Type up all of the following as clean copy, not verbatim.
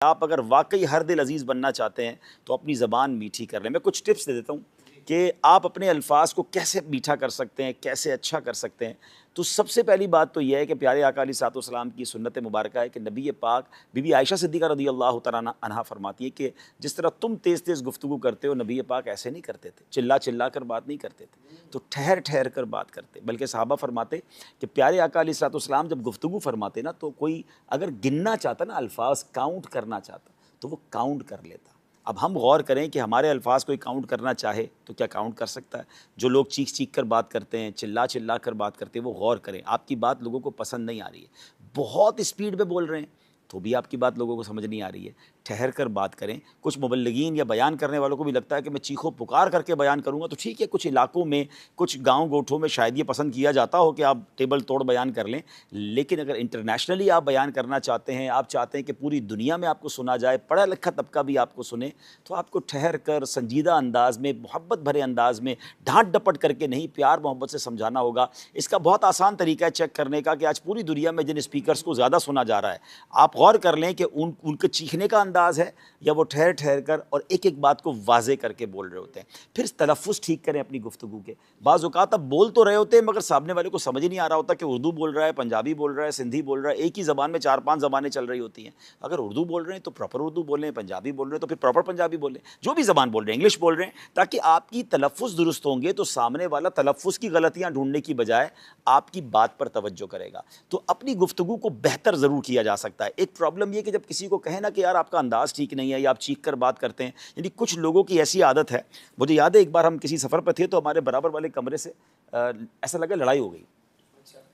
आप अगर वाकई हर दिल अजीज़ बनना चाहते हैं तो अपनी ज़बान मीठी कर लें। मैं कुछ टिप्स दे देता हूँ कि आप अपने अल्फाज को कैसे मीठा कर सकते हैं, कैसे अच्छा कर सकते हैं। तो सबसे पहली बात तो यह है कि प्यारे आका अलैहिस्सलातु वस्सलाम की सुन्नत मुबारक है कि नबी पाक बीबी आयशा सिद्दीक़ा रज़ियल्लाहु तआला अन्हा फरमाती है कि जिस तरह तुम तेज़ तेज़ गुफ्तगू करते हो, नबी पाक ऐसे नहीं करते थे, चिल्ला चिल्ला कर बात नहीं करते थे, तो ठहर ठहर कर बात करते। बल्कि सहाबा फरमाते कि प्यारे आका अलैहिस्सलातु वस्सलाम जब गुफ्तगू फरमाते ना, तो कोई अगर गिनना चाहता ना, अल्फाज काउंट करना चाहता, तो वो काउंट कर लेता। अब हम गौर करें कि हमारे अल्फाज कोई काउंट करना चाहे तो क्या काउंट कर सकता है? जो लोग चीख चीख कर बात करते हैं, चिल्ला चिल्ला कर बात करते हैं, वो गौर करें, आपकी बात लोगों को पसंद नहीं आ रही है, बहुत स्पीड पे बोल रहे हैं तो भी आपकी बात लोगों को समझ नहीं आ रही है, ठहर कर बात करें। कुछ मुबल्लिगीन या बयान करने वालों को भी लगता है कि मैं चीखो पुकार करके बयान करूँगा, तो ठीक है, कुछ इलाकों में, कुछ गाँव गोठों में शायद ये पसंद किया जाता हो कि आप टेबल तोड़ बयान कर लें, लेकिन अगर इंटरनेशनली आप बयान करना चाहते हैं, आप चाहते हैं कि पूरी दुनिया में आपको सुना जाए, पढ़ा लिखा तबका भी आपको सुने, तो आपको ठहर कर संजीदा अंदाज में, मोहब्बत भरे अंदाज में, डांट डपट करके नहीं, प्यार मोहब्बत से समझाना होगा। इसका बहुत आसान तरीका है चेक करने का कि आज पूरी दुनिया में जिन स्पीकर्स को ज़्यादा सुना जा रहा है, आप गौर कर लें कि उनके चीखने का अंदाज़ है या वो ठहर ठहर कर और एक एक बात को वाजे करके बोल रहे होते हैं। फिर तलफ़्फ़ुज़ ठीक करें अपनी गुफ्तगू के। बाज़ औक़ात आप बोल तो रहे होते हैं मगर सामने वाले को समझ ही नहीं आ रहा होता कि उर्दू बोल रहा है, पंजाबी बोल रहा है, सिंधी बोल रहा है, एक ही ज़बान में 4-5 ज़बानें चल रही होती हैं। अगर उर्दू बोल रहे हैं तो प्रॉपर उर्दू बोलें, पंजाबी बोल रहे हैं तो फिर प्रॉपर पंजाबी बोलें, जो भी ज़बान बोल रहे हैं, इंग्लिश बोल रहे हैं, ताकि आपकी तलफ़्फ़ुज़ दुरुस्त होंगे तो सामने वाला तलफ़्फ़ुज़ की गलतियाँ ढूँढने की बजाय आपकी बात पर तवज्जो करेगा। तो अपनी गुफ्तगू को बेहतर ज़रूर किया जा सकता है। एक प्रॉब्लम ये कि जब किसी को कहें ना कि यार आपका अंदाज़ ठीक नहीं है या आप चीख कर बात करते हैं, यानी कुछ लोगों की ऐसी आदत है। मुझे याद है एक बार हम किसी सफ़र पर थे तो हमारे बराबर वाले कमरे से ऐसा लगा लड़ाई हो गई।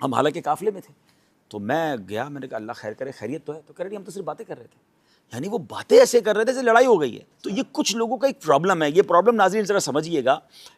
हम हालांकि काफ़िले में थे, तो मैं गया, मैंने कहा अल्लाह खैर करे, खैरियत तो है? तो कह रहे हम तो सिर्फ बातें कर रहे थे। यानी वो बातें ऐसे कर रहे थे जैसे लड़ाई हो गई है। तो ये कुछ लोगों का एक प्रॉब्लम है। ये प्रॉब्लम नाज़रीन ज़रा समझिएगा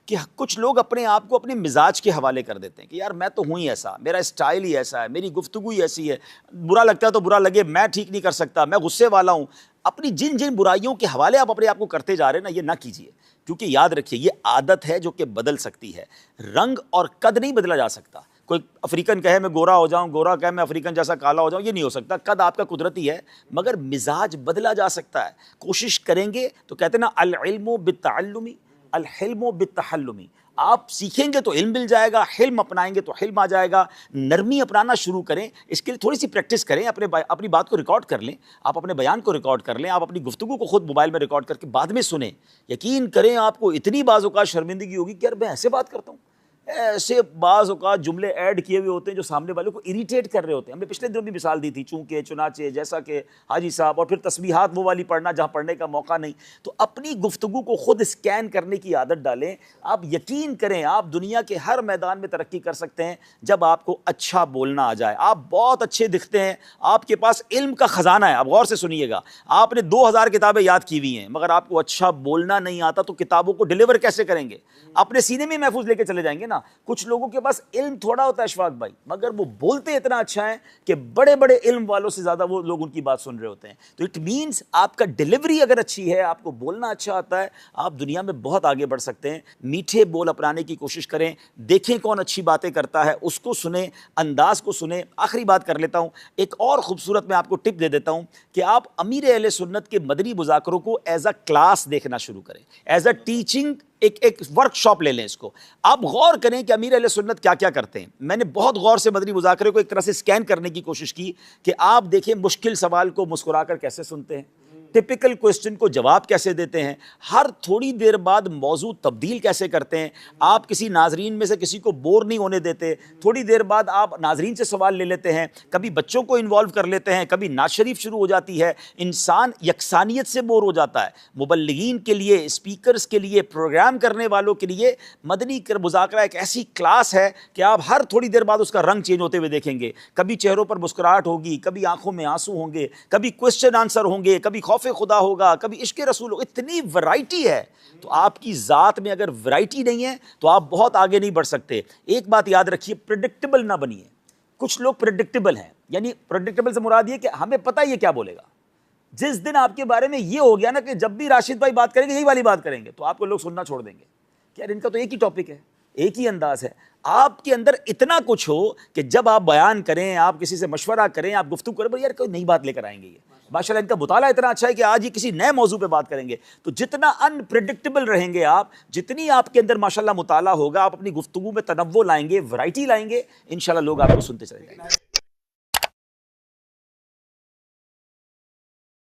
कि कुछ लोग अपने आप को अपने मिजाज के हवाले कर देते हैं कि यार मैं तो हूँ ही ऐसा, मेरा स्टाइल ही ऐसा है, मेरी गुफ्तगू ही ऐसी है, बुरा लगता है तो बुरा लगे, मैं ठीक नहीं कर सकता, मैं गुस्से वाला हूँ। अपनी जिन जिन बुराइयों के हवाले आप अपने आप को करते जा रहे हैं ना, ये ना कीजिए, क्योंकि याद रखिए ये आदत है जो कि बदल सकती है। रंग और कद नहीं बदला जा सकता। कोई अफ्रीकन कहे मैं गोरा हो जाऊं, गोरा कहे मैं अफ्रीकन जैसा काला हो जाऊं, ये नहीं हो सकता। कद आपका कुदरती है, मगर मिजाज बदला जा सकता है। कोशिश करेंगे तो कहते हैं ना, अल इल्मु बित्तअल्लुमी अल हिल्मु बित्तहल्लुमी। आप सीखेंगे तो इल्म मिल जाएगा, हिल्म अपनाएंगे तो हिल्म आ जाएगा। नरमी अपनाना शुरू करें, इसके लिए थोड़ी सी प्रैक्टिस करें। अपनी बात को रिकॉर्ड कर लें, आप अपने बयान को रिकॉर्ड कर लें, आप अपनी गुफ्तगू को खुद मोबाइल में रिकॉर्ड करके बाद में सुने। यकीन करें आपको इतनी बाज़ औक़ात शर्मिंदगी होगी कि यार मैं ऐसे बात करता हूँ। ऐसे बाज़ औक़ात जुमले ऐड किए हुए होते हैं जो सामने वालों को इरिटेट कर रहे होते हैं। हमने पिछले दिनों भी मिसाल दी थी, चूँकि चुनाचे जैसा कि हाजी साहब, और फिर तस्बीहात वो वाली पढ़ना जहाँ पढ़ने का मौका नहीं। तो अपनी गुफ्तगू को खुद स्कैन करने की आदत डालें। आप यकीन करें आप दुनिया के हर मैदान में तरक्की कर सकते हैं जब आपको अच्छा बोलना आ जाए। आप बहुत अच्छे दिखते हैं, आपके पास इल्म का ख़जाना है। आप गौर से सुनिएगा, आपने 2000 किताबें याद की हुई हैं, मगर आपको अच्छा बोलना नहीं आता तो किताबों को डिलीवर कैसे करेंगे? अपने सीने में महफूज लेके चले जाएंगे ना। कुछ लोगों के पास इल्म थोड़ा होता है अशफाक भाई, मगर वो बोलते इतना अच्छा है कि बड़े बड़े इल्म वालों से ज्यादा वो लोग उनकी बात सुन रहे होते हैं। तो इट मींस आपका डिलीवरी अगर अच्छी है, आपको बोलना अच्छा आता है, आप दुनिया में बहुत आगे बढ़ सकते हैं। मीठे बोल अपनाने की कोशिश करें, देखें कौन अच्छी बातें करता है, उसको सुने, अंदाज को सुने। आखिरी बात कर लेता हूं, एक और खूबसूरत मैं आपको टिप दे देता हूं कि आप अमीर अहले सुन्नत के मदनी मुज़ाकरों को एज अ क्लास देखना शुरू करें, एज अ टीचिंग। एक वर्कशॉप ले लें इसको। आप गौर करें कि अमीर अहले सुन्नत क्या क्या करते हैं। मैंने बहुत गौर से मदनी मुज़ाकरे को एक तरह से स्कैन करने की कोशिश की कि आप देखें मुश्किल सवाल को मुस्कुराकर कैसे सुनते हैं, टिपिकल क्वेश्चन को जवाब कैसे देते हैं, हर थोड़ी देर बाद मौजू तब्दील कैसे करते हैं, आप किसी नाजरीन में से किसी को बोर नहीं होने देते, थोड़ी देर बाद आप नाजरीन से सवाल ले लेते हैं, कभी बच्चों को इन्वॉल्व कर लेते हैं, कभी नात शरीफ शुरू हो जाती है। इंसान यकसानियत से बोर हो जाता है। मुबल्लिगीन के लिए, स्पीकर्स के लिए, प्रोग्राम करने वालों के लिए मदनी मुज़ाकरा एक ऐसी क्लास है कि आप हर थोड़ी देर बाद उसका रंग चेंज होते हुए देखेंगे। कभी चेहरों पर मुस्कुराहट होगी, कभी आंखों में आंसू होंगे, कभी क्वेश्चन आंसर होंगे, कभी खौफ खुदा होगा, कभी इश्क रसूल होगा। इतनी वैरायटी है। तो आपकी ज़ात में अगर वैरायटी नहीं है तो आप बहुत आगे नहीं बढ़ सकते। एक बात याद रखिए, प्रेडिक्टेबल ना बनिए। कुछ लोग प्रेडिक्टेबल हैं, यानी प्रेडिक्टेबल से मुराद ये कि हमें पता है ये क्या बोलेगा। जिस दिन आपके बारे में ये हो गया ना कि जब भी राशिद भाई बात करेंगे यही वाली बात करेंगे, तो आपको लोग सुनना छोड़ देंगे कि यार इनका तो एक ही टॉपिक है, एक ही अंदाज है। आपके अंदर इतना कुछ हो कि जब आप बयान करें, आप किसी से मशवरा करें, आप गुफ्तगू करें, यार कोई नई बात लेकर आएंगे ये, माशाल्लाह इनका मुताला इतना अच्छा है कि आज ये किसी नए मौजू पे बात करेंगे। तो जितना अनप्रेडिक्टेबल रहेंगे आप, जितनी आपके अंदर माशाल्लाह मुताला होगा, आप अपनी गुफ्तगू में तनव्वुर लाएंगे, वैरायटी लाएंगे, इंशाल्लाह लोग आपको सुनते चले जाएंगे।